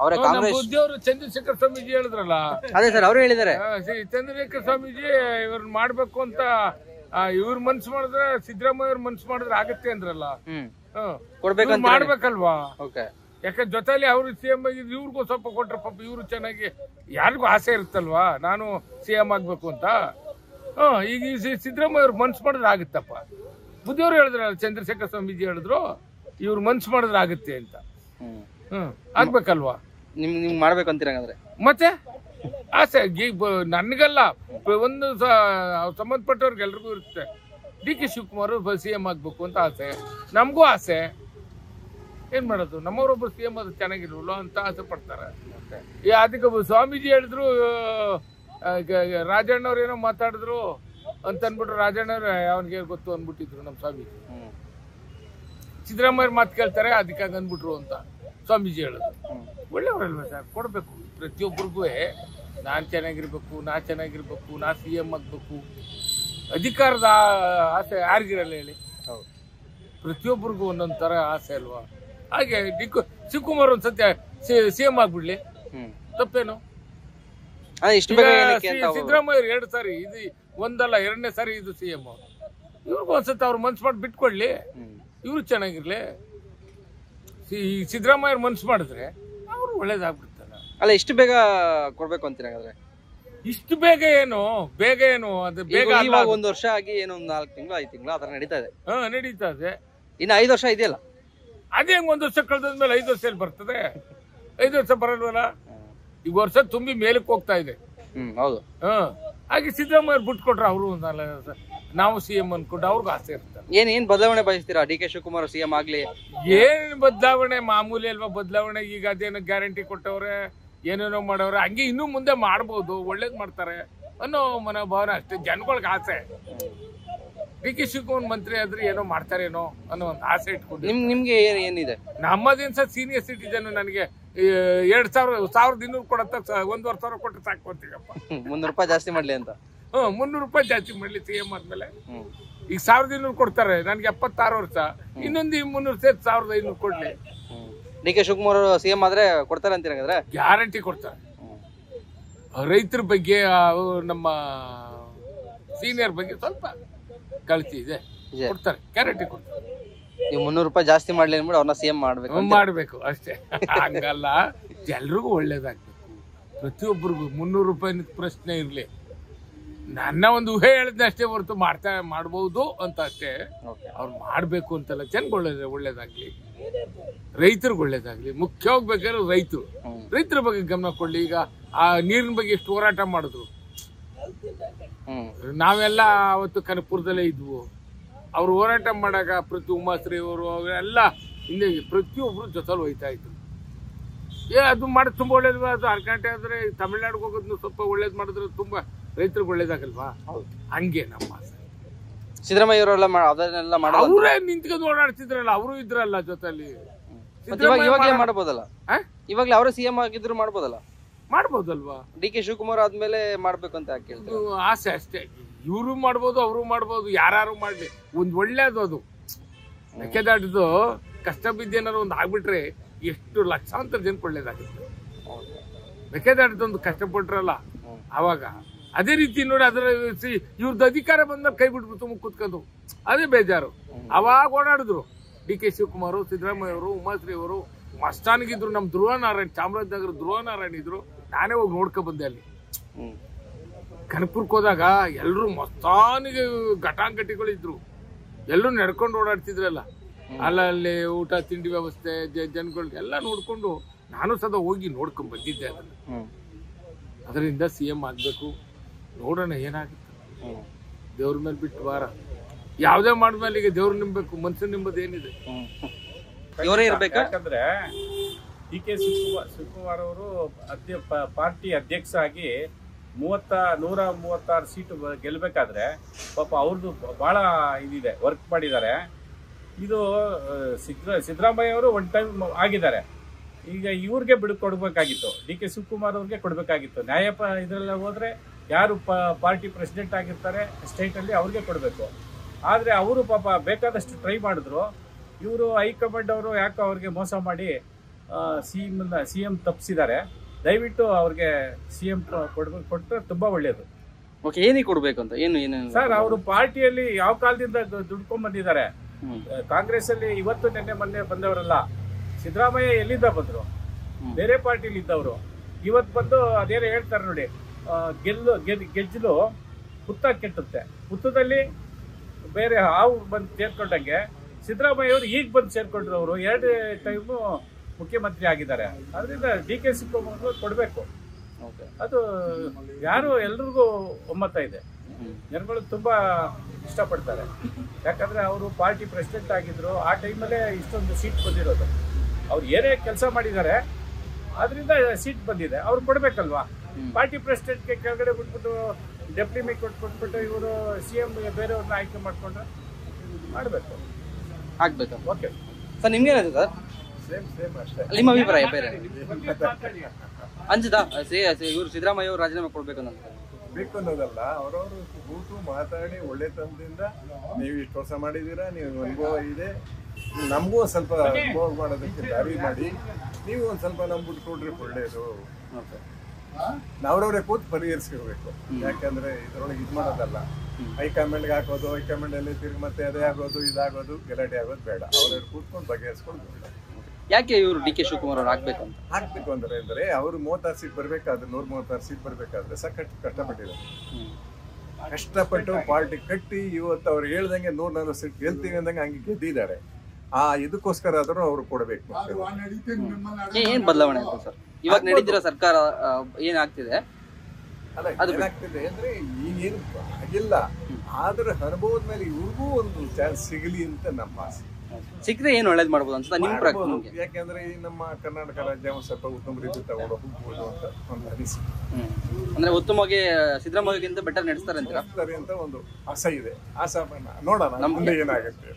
ಅವರೇ ಕಾಂಗ್ರೆಸ್ ಬುದ್ಧಿಯವರು ಚಂದ್ರಶೇಖರ್ ಸ್ವಾಮೀಜಿ ಹೇಳಿದ್ರಲ್ಲ. ಅದೇ ಸರ್ ಅವರು ಹೇಳಿದ್ದಾರೆ. ಚಂದ್ರಶೇಖರ್ ಸ್ವಾಮೀಜಿ ಇವ್ರನ್ನ ಮಾಡ್ಬೇಕು ಅಂತ ಇವ್ರ ಮನ್ಸು ಮಾಡಿದ್ರೆ ಸಿದ್ದರಾಮಯ್ಯ ಅವ್ರ ಮನ್ಸು ಮಾಡಿದ್ರೆ ಆಗತ್ತೆ ಅಂದ್ರಲ್ಲ. ಮಾಡ್ಬೇಕಲ್ವಾ? ಯಾಕೆ ಜೊತೆಲಿ ಅವ್ರು ಸಿಎಂ ಆಗಿದ್ರು, ಇವ್ರಿಗೂ ಸ್ವಲ್ಪ ಕೊಟ್ರೆ ಪಾಪ ಇವ್ರು ಚೆನ್ನಾಗಿ, ಯಾರಿಗೂ ಆಸೆ ಇರುತ್ತಲ್ವಾ ನಾನು ಸಿಎಂ ಆಗ್ಬೇಕು ಅಂತ. ಈಗ ಸಿದ್ದರಾಮಯ್ಯ ಅವ್ರ ಮನ್ಸು ಮಾಡಿದ್ರೆ ಆಗುತ್ತಪ್ಪ. ಬುದ್ಧಿಯವರು ಹೇಳಿದ್ರಲ್ಲ, ಚಂದ್ರಶೇಖರ್ ಸ್ವಾಮೀಜಿ ಹೇಳಿದ್ರು ಇವ್ರು ಮನ್ಸು ಮಾಡಿದ್ರೆ ಆಗುತ್ತೆ ಅಂತ. ಆಗ್ಬೇಕಲ್ವಾ? ನಿಮ್ಗೆ ಮಾಡ್ಬೇಕಂತೀರಂದ್ರೆ ಮತ್ತೆ ಆಸೆ ನನ್ಗಲ್ಲ, ಒಂದು ಸಂಬಂಧಪಟ್ಟವ್ರಿಗೆ ಎಲ್ರಿಗೂ ಇರುತ್ತೆ. ಡಿ ಕೆ ಶಿವಕುಮಾರ್ ಸಿಎಂ ಆಗ್ಬೇಕು ಅಂತ ಆಸೆ, ನಮಗೂ ಆಸೆ. ಏನ್ ಮಾಡೋದು, ನಮ್ಮವರೊಬ್ಬರು ಸಿಎಂ ಅದು ಚೆನ್ನಾಗಿರ್ವಲ್ಲ ಅಂತ ಆಸೆ ಪಡ್ತಾರೆ. ಅದಕ್ಕೆ ಸ್ವಾಮೀಜಿ ಹೇಳಿದ್ರು, ರಾಜಣ್ಣವ್ರು ಏನೋ ಮಾತಾಡಿದ್ರು ಅಂತ ಅನ್ಬಿಟ್ರು. ರಾಜಣ್ಣವ್ರು ಅವನಿಗೆ ಗೊತ್ತು ಅನ್ಬಿಟ್ಟಿದ್ರು ನಮ್ಮ ಸ್ವಾಮೀಜಿ. ಸಿದ್ದರಾಮಯ್ಯ ಮಾತು ಕೇಳ್ತಾರೆ ಅದಕ್ಕೆ ಅಂದ್ಬಿಟ್ರು ಅಂತ ಸ್ವಾಮೀಜಿ ಹೇಳಿದ್ರು. ಒಳ್ಳೆಯವರಲ್ವ ಸರ್, ಕೊಡ್ಬೇಕು ಪ್ರತಿಯೊಬ್ಬರಿಗೂ. ನಾನ್ ಚೆನ್ನಾಗಿರ್ಬೇಕು, ನಾ ಸಿಎಂ ಆಗ್ಬೇಕು, ಅಧಿಕಾರದ ಆಸೆ ಯಾರಿಗಿರಲ್ಲ ಹೇಳಿ? ಪ್ರತಿಯೊಬ್ಬರಿಗೂ ಒಂದೊಂದ್ ತರ ಆಸೆ ಅಲ್ವಾ? ಹಾಗೆ ಶಿವಕುಮಾರ್ ಒಂದ್ಸತ್ಯ ಸಿಎಂ ಆಗ್ಬಿಡ್ಲಿ, ತಪ್ಪೇನು? ಸಿದ್ದರಾಮಯ್ಯ 2 ಸಾರಿ, ಇದು ಒಂದಲ್ಲ 2ನೇ ಸಾರಿ ಇದು ಸಿಎಂ. ಇವ್ರಿಗೂ ಒಂದ್ಸತಿ ಅವ್ರ ಮನ್ಸು ಮಾಡಿ ಬಿಟ್ಕೊಡ್ಲಿ, ಇವ್ರು ಚೆನ್ನಾಗಿರ್ಲಿ. ಸಿದ್ದರಾಮಯ್ಯ ಮನ್ಸು ಮಾಡಿದ್ರೆ ಅವ್ರು ಒಳ್ಳೇದಾಗ್ಬಿಡ್ತಾರ. ಅಲ್ಲ, ಇಷ್ಟು ಬೇಗ ಕೊಡ್ಬೇಕು ಅಂತೀರಾದ್ರೆ? ಇಷ್ಟು ಬೇಗ ಏನು ಅದು ಬೇಗ 1 ವರ್ಷ ಆಗಿ ಏನೋ 4 ತಿಂಗಳು 5 ತಿಂಗಳು ಆತರ ನಡೀತಾ ಇದೆ. ನಡೀತಾ ಇದೆ. ಇನ್ನು 5 ವರ್ಷ ಇದೆಯಲ್ಲ, ಅದೇ 1 ವರ್ಷ ಕಳೆದ್ಮೇಲೆ 5 ವರ್ಷ ಎಲ್ಲಿ ಬರ್ತದೆ? 5 ವರ್ಷ ಬರಲ್ವಲ್ಲ. ಈಗ ವರ್ಷ ತುಂಬಿ ಮೇಲಕ್ಕೆ ಹೋಗ್ತಾ ಇದೆ. ಹೌದು. ಹಾಗೆ ಸಿದ್ದರಾಮಯ್ಯ ಬಿಟ್ಕೊಟ್ರೆ ಅವರು ನಾವು ಸಿಎಂ ಅನ್ಕೊಂಡು ಅವ್ರಿಗೂ ಆಸೆ ಇರ್ತಾರೆ. ಏನ್ ಬದಲಾವಣೆ ಬಯಸ್ತೀರಾ? ಡಿ ಕೆ ಶಿವಕುಮಾರ್ ಸಿಎಂ ಆಗ್ಲಿ? ಏನ್ ಬದಲಾವಣೆ? ಮಾಮೂಲಿ ಅಲ್ವಾ ಬದಲಾವಣೆ. ಈಗ ಅದೇನೋ ಗ್ಯಾರಂಟಿ ಕೊಟ್ಟವ್ರೆ, ಏನೇನೋ ಮಾಡವ್ರೆ, ಹಂಗೆ ಇನ್ನೂ ಮುಂದೆ ಮಾಡ್ಬೋದು, ಒಳ್ಳೇದ್ ಮಾಡ್ತಾರೆ ಅನ್ನೋ ಮನೋಭಾವನೆ ಅಷ್ಟೇ. ಜನಗಳಿಗೆ ಆಸೆ ಡಿ ಕೆ ಶಿವಕುಮಾರ್ ಮಂತ್ರಿ ಆದ್ರೆ ಏನೋ ಮಾಡ್ತಾರೇನೋ ಅನ್ನೋ ಒಂದು ಆಸೆ ಇಟ್ಕೊಂಡು. ನಿಮ್ಗೆ ಏನಿದೆ? ನಮ್ಮದೇನ್ ಸರ್ ಸೀನಿಯರ್ ಸಿಟಿಜನ್, ನನಗೆ 2,200 ಕೊಡತ್ತ 1,500 ಕೊಟ್ಟರೆ ಸಾಕು ಅಂತೀಗಪ್ಪ. 300 ರೂಪಾಯಿ ಜಾಸ್ತಿ ಮಾಡ್ಲಿ ಅಂತ. 300 ರೂಪಾಯಿ ಜಾಸ್ತಿ ಮಾಡ್ಲಿ ಸಿಎಂ ಆದ್ಮೇಲೆ. ಈಗ 1,200 ಕೊಡ್ತಾರೆ, ನನ್ಗೆ 76 ವರ್ಷ, ಇನ್ನೊಂದು 300 ಸೇರಿ 1,500 ಕೊಡ್ಲಿ. ಡಿ ಕೆ ಶಿವಕುಮಾರ್ ಸಿಎಂ ಆದ್ರೆ ಕೊಡ್ತಾರೆ ಅಂತೀರ? ಗ್ಯಾರಂಟಿ ಕೊಡ್ತಾರೆ. ರೈತರ ಬಗ್ಗೆ ನಮ್ಮ ಸೀನಿಯರ್ ಬಗ್ಗೆ ಸ್ವಲ್ಪ ಕಳ್ತಿ ಇದೆ, ಕೊಡ್ತಾರೆ, ಗ್ಯಾರಂಟಿ ಕೊಡ್ತಾರೆ. ನೀವು 300 ರೂಪಾಯಿ ಜಾಸ್ತಿ ಮಾಡ್ಲಿ ಅಂದ್ಬಿಟ್ಟು ಅವ್ರನ್ನ ಸಿಎಂ ಮಾಡ್ಬೇಕು ಅಷ್ಟೇ. ಹಂಗಲ್ಲ, ಎಲ್ರಿಗೂ ಒಳ್ಳೇದಾಗ್ಬೇಕು. ಪ್ರತಿಯೊಬ್ಬರಿಗೂ 300 ರೂಪಾಯಿ ಪ್ರಶ್ನೆ ಇರ್ಲಿ. ನನ್ನ ಒಂದು ಊಹೆ ಹೇಳಿದ್ನ ಅಷ್ಟೇ ಹೊರತು ಮಾಡ್ಬಹುದು ಅಂತ ಅಷ್ಟೇ. ಅವ್ರು ಮಾಡ್ಬೇಕು ಅಂತಲ್ಲ, ಜನಗಳು ಒಳ್ಳೇದಾಗ್ಲಿ, ರೈತರಿಗೆ ಒಳ್ಳೇದಾಗ್ಲಿ. ಮುಖ್ಯವಾಗಿ ಬೇಕಾದ್ರೆ ರೈತರ ಬಗ್ಗೆ ಗಮನ ಕೊಡ್ಲಿ. ಈಗ ಆ ನೀರಿನ ಬಗ್ಗೆ ಎಷ್ಟು ಹೋರಾಟ ಮಾಡಿದ್ರು. ನಾವೆಲ್ಲ ಅವತ್ತು ಕನಕಪುರದಲ್ಲೇ ಇದ್ವು. ಅವ್ರು ಹೋರಾಟ ಮಾಡಾಗ ಪ್ರತಿ ಉಮಾಶ್ರೀ ಅವರು ಅವೆಲ್ಲ ಹಿಂದೆ ಪ್ರತಿಯೊಬ್ರು ಜೊತೆಲಿ ಹೋಯ್ತಾ ಇದ್ರು. ಅದು ಮಾಡೋದು ತುಂಬಾ ಒಳ್ಳೇದು. ಅದು ಅರ್ಕಾಟೆ ಆದ್ರೆ ತಮಿಳ್ನಾಡಿಗೆ ಹೋಗೋದ್ನು ಸ್ವಲ್ಪ ಒಳ್ಳೇದ್ ಮಾಡಿದ್ರೆ ತುಂಬಾ ರೈತರಿಗೆ ಒಳ್ಳೇದಾಗಲ್ವಾ? ಹಂಗೆ ನಮ್ಮ ಆಸೆ. ಸಿದ್ದರಾಮಯ್ಯ ಅವರೆಲ್ಲ ಅವರೇ ನಿಂತ್ಕೊಂಡು ಓಡಾಡ್ತಿದ್ರಲ್ಲ, ಅವರು ಇದ್ರಲ್ಲ ಜೊತೆಲಿ. ಇವಾಗಲೇ ಮಾಡಬಹುದಲ್ಲ? ಇವಾಗಲೇ ಅವರೇ ಸಿಎಂ ಆಗಿದ್ರು ಮಾಡ್ಬೋದಲ್ವಾ? ಡಿ ಕೆ ಶಿವಕುಮಾರ್ ಆದ್ಮೇಲೆ ಮಾಡ್ಬೇಕು ಅಂತ ಆಸೆ ಅಷ್ಟೇ. ಇವರು ಮಾಡ್ಬೋದು, ಅವರು ಮಾಡ್ಬೋದು, ಯಾರು ಮಾಡ್ಲಿ. ಒಂದ್ ಒಳ್ಳೇದು ಅದು. ಮೇಕೆದಾಟದು ಕಷ್ಟ ಬಿದ್ದೇನಾರು ಒಂದು ಆಗ್ಬಿಟ್ರೆ ಎಷ್ಟು ಲಕ್ಷಾಂತರ ಜನಕ್ಕೆ ಒಳ್ಳೇದಾಗುತ್ತೆ. ಮೇಕೆದಾಟದೊಂದು ಕಷ್ಟಪಟ್ರಲ್ಲ ಅವಾಗ. ಅದೇ ರೀತಿ ನೋಡಿ, ಅದರ ಇವ್ರದ್ದು ಅಧಿಕಾರ ಬಂದಾಗ ಕೈ ಬಿಟ್ಬಿಟ್ಟು ಕುತ್ಕೊಂಡು ಅದೇ ಬೇಜಾರು. ಅವಾಗ ಓಡಾಡಿದ್ರು ಡಿ ಕೆ ಶಿವಕುಮಾರ್, ಸಿದ್ದರಾಮಯ್ಯ ಅವರು, ಉಮಾಶ್ರೀ ಅವರು. ಮಸ್ತಾನಿಗಿದ್ರು. ನಮ್ ಧ್ರುವನಾರಾಯಣ್, ಚಾಮರಾಜನಗರ ಧ್ರುವನಾರಾಯಣ್ ಇದ್ರು. ನಾನೇ ಹೋಗಿ ನೋಡ್ಕೊ ಬಂದೆ ಅಲ್ಲಿ. ಕನಕಪುರಕ್ಕೆ ಹೋದಾಗ ಎಲ್ರು ಮಸ್ತಾನಿಗೆ ಘಟಾಂಘಟಿಗಳು ಇದ್ರು. ಎಲ್ಲರೂ ನಡ್ಕೊಂಡು ಓಡಾಡ್ತಿದ್ರಲ್ಲ. ಅಲ್ಲಿ ಊಟ ತಿಂಡಿ ವ್ಯವಸ್ಥೆ, ಜನಗಳಿಗೆ ಎಲ್ಲ ನೋಡ್ಕೊಂಡು ನಾನು ಸದಾ ಹೋಗಿ ನೋಡ್ಕೊಂಡ್ ಬಂದಿದ್ದೆ ಅದನ್ನ. ಅದರಿಂದ ಸಿಎಂ ಆಗ್ಬೇಕು. ನೋಡೋಣ ಏನಾಗುತ್ತೆ. ದೇವ್ರ ಮೇಲೆ ಬಿಟ್ಟು ವಾರ ಯಾವ್ದೇ ಮಾಡಿದ್ಮೇಲೆ ಈಗ ದೇವ್ರ ನಿಂಬೇಕು, ಮನ್ಸು ನಿಂಬದು ಏನಿದೆ. ಯಾಕಂದ್ರೆ ಡಿ ಕೆ ಶಿವಕುಮಾರ್ ಅವರು ಪಾರ್ಟಿ ಅಧ್ಯಕ್ಷ ಆಗಿ 136 ಸೀಟು ಗೆಲ್ಬೇಕಾದ್ರೆ ಪಾಪ ಅವ್ರದ್ದು ಬಹಳ ಇದಿದೆ, ವರ್ಕ್ ಮಾಡಿದ್ದಾರೆ. ಇದು ಸಿದ್ದರಾಮಯ್ಯ ಅವರು 1 ಟೈಮ್ ಆಗಿದ್ದಾರೆ. ಈಗ ಇವ್ರಿಗೆ ಕೊಡ್ಬೇಕಾಗಿತ್ತು, ಡಿ ಕೆ ಶಿವಕುಮಾರ್ ಅವ್ರಿಗೆ ಕೊಡ್ಬೇಕಾಗಿತ್ತು. ಇದ್ರೆಲ್ಲ ಹೋದ್ರೆ ಯಾರು ಪಾರ್ಟಿ ಪ್ರೆಸಿಡೆಂಟ್ ಆಗಿರ್ತಾರೆ ಸ್ಟೇಟ್ ಅಲ್ಲಿ ಅವ್ರಿಗೆ ಕೊಡ್ಬೇಕು. ಆದ್ರೆ ಅವರು ಪಾಪ ಬೇಕಾದಷ್ಟು ಟ್ರೈ ಮಾಡಿದ್ರು. ಇವರು ಹೈಕಮಾಂಡ್ ಅವರು ಯಾಕೋ ಅವ್ರಿಗೆ ಮೋಸ ಮಾಡಿ CM ತಪ್ಪಿಸಿದ್ದಾರೆ. ದಯವಿಟ್ಟು ಅವ್ರಿಗೆ CM ಕೊಟ್ಟರೆ ತುಂಬಾ ಒಳ್ಳೇದು. ಓಕೆ, ಏನಿಗೆ ಕೊಡ್ಬೇಕು ಅಂತ ಏನು ಸರ್, ಅವರು ಪಾರ್ಟಿಯಲ್ಲಿ ಯಾವ ಕಾಲದಿಂದ ದುಡ್ಕೊಂಡ್ ಬಂದಿದ್ದಾರೆ. ಕಾಂಗ್ರೆಸ್ ಅಲ್ಲಿ ಇವತ್ತು ನೆನ್ನೆ ಮೊನ್ನೆ ಬಂದವರಲ್ಲ. ಸಿದ್ದರಾಮಯ್ಯ ಎಲ್ಲಿಂದ ಬಂದ್ರು? ಬೇರೆ ಪಾರ್ಟಿಲಿ ಇದ್ದವರು ಇವತ್ತು ಬಂದು ಅದೇನೋ ಹೇಳ್ತಾರೆ ನೋಡಿ, ಗೆಜ್ಜಲು ಹುತ್ತ ಕೆಟ್ಟುತ್ತೆ, ಹುತ್ತದಲ್ಲಿ ಬೇರೆ ಹಾವು ಬಂದು ಸೇರ್ಕೊಂಡಂಗೆ ಸಿದ್ದರಾಮಯ್ಯ ಅವರು ಈಗ ಬಂದು ಸೇರ್ಕೊಂಡ್ರು. ಅವರು 2 ಟೈಮು ಮುಖ್ಯಮಂತ್ರಿ ಆಗಿದ್ದಾರೆ. ಅದರಿಂದ DK ಶಿವಕುಮಾರ್ ಕೊಡಬೇಕು. ಅದು ಯಾರು ಎಲ್ರಿಗೂ ಒಮ್ಮತ ಇದೆ. ಜನಗಳು ತುಂಬಾ ಇಷ್ಟಪಡ್ತಾರೆ. ಯಾಕಂದ್ರೆ ಅವರು ಪಾರ್ಟಿ ಪ್ರೆಸಿಡೆಂಟ್ ಆಗಿದ್ರು. ಆ ಟೈಮಲ್ಲೇ ಇಷ್ಟೊಂದು ಸೀಟ್ ಬಂದಿರೋದು. ಅವ್ರು ಏನೇ ಕೆಲಸ ಮಾಡಿದ್ದಾರೆ, ಅದರಿಂದ ಸೀಟ್ ಬಂದಿದೆ. ಅವ್ರು ಕೊಡ್ಬೇಕಲ್ವಾ? ಪಾರ್ಟಿ ಪ್ರೆಸಿಡೆಂಟ್ಗೆ ಕೆಳಗಡೆ ಬಿಟ್ಬಿಟ್ಟು ಡೆಪ್ಟಿ ಮೇ ಕೊಟ್ಬಿಟ್ಟು ಇವರು CM ಬೇರೆಯವ್ರನ್ನ ಆಯ್ಕೆ ಮಾಡ್ಕೊಂಡ್ರೆ ಮಾಡಬೇಕು, ಆಗ್ಬೇಕು. ಓಕೆ ಸರ್, ನಿಮ್ಗೇನಿದೆ ಸರ್? ನಿಮ್ಮ ಅಭಿಪ್ರಾಯ ಬೇರೆ ಅಂಜದಾ? ಇವರು ಸಿದ್ದರಾಮಯ್ಯ ಅವರು ರಾಜೀನಾಮೆ ಕೊಡ್ಬೇಕು ಬೇಕು ಅನ್ನೋದಲ್ಲ, ಅವರವರು ಕೂತು ಮಾತಾಡಿ ಒಳ್ಳೆತನದಿಂದ ನೀವು ಇಷ್ಟು ವರ್ಷ ಮಾಡಿದ್ದೀರಾ, ನೀವು ಅನುಭವ ಇದೆ, ನಮಗೂ ಸ್ವಲ್ಪ ಅನುಭವ ಮಾಡೋದಕ್ಕೆ ದಾರಿ ಮಾಡಿ ನೀವು ಒಂದು ಸ್ವಲ್ಪ ನಮ್ಗೆ ಬಿಟ್ಕೊಡ್ರಿ ಒಳ್ಳೇದು. ನಾವ್ರವ್ರೆ ಕೂತು ಪರಿಹರಿಸ್ಕೋಬೇಕು. ಯಾಕಂದ್ರೆ ಇದ್ರೊಳಗೆ ಇದು ಮಾಡೋದಲ್ಲ, ಹೈಕಮಾಂಡ್ಗೆ ಹಾಕೋದು, ಹೈಕಮಾಂಡ್ ಅಲ್ಲಿ ತಿರುಗಿ ಮತ್ತೆ ಅದೇ ಆಗೋದು ಇದಾಗೋದು ಗಲಾಟೆ ಆಗೋದು ಬೇಡ. ಅವ್ರವ್ರು ಕೂತ್ಕೊಂಡು ಬಗೆಹರಿಸ್ಕೊಂಡು ಯಾಕೆ ಇವರು DK ಶಿವಕುಮಾರ್ ಅವ್ರು ಹಾಕ್ಬೇಕು ಅಂದ್ರೆ ಅವರು 36 ಸೀಟ್ ಬರ್ಬೇಕಾದ್ರೆ 136 ಸೀಟ್ ಬರ್ಬೇಕಾದ್ರೆ ಸಾಕಷ್ಟು ಕಷ್ಟಪಟ್ಟು ಪಾರ್ಟಿ ಕಟ್ಟಿ ಇವತ್ತು ಅವ್ರು ಹೇಳ್ದಂಗೆ 140 ಸೀಟ್ ಗೆಲ್ತೀವಿ ಅಂದಂಗೆ ಹಂಗೆ ಗೆದ್ದಿದ್ದಾರೆ. ಇದಕ್ಕೋಸ್ಕರ ಆದ್ರೂ ಅವ್ರು ಕೊಡ್ಬೇಕು. ಏನ್ ಬದಲಾವಣೆ ಆಯ್ತು ಸರ್ ಇವಾಗ ನಡೀತಿರೋ ಸರ್ಕಾರ? ಏನಾಗ್ತಿದೆ ಅಲ್ಲ, ಏನಾಗ್ತಿದೆ ಅಂದ್ರೆ ಈಗೇನು ಆಗಿಲ್ಲ, ಆದ್ರೆ ಅನುಭವದ ಮೇಲೆ ಇವ್ರಿಗೂ ಒಂದು ಚಾನ್ಸ್ ಸಿಗಲಿ ಅಂತ ನಮ್ಮ ಆಸೆ. ಸಿಕ್ಕರೆ ಏನು ಒಳ್ಳೇದ್ ಮಾಡ್ಬೋದು ಅಂತ ನಿಮ್ ಪ್ರಕಾರ? ಯಾಕೆಂದ್ರೆ ಈ ನಮ್ಮ ಕರ್ನಾಟಕ ರಾಜ್ಯ ಸ್ವಲ್ಪ ಉತ್ತಮ ರೀತಿ ತಗೊಂಡು ಹೋಗ್ಬೋದು ಅಂತ ಒಂದು ಅನಿಸಿಕೆ. ಅಂದ್ರೆ ಉತ್ತಮವಾಗಿ ಸಿದ್ದರಾಮಯ್ಯಗಿಂತ ಬೆಟರ್ ನಡೆಸ್ತಾರೆ ಅಂತ ಒಂದು ಆಸೆ ಇದೆ. ಆಸೆ ನೋಡೋಣ ಮುಂದೆ ಏನಾಗುತ್ತೆ.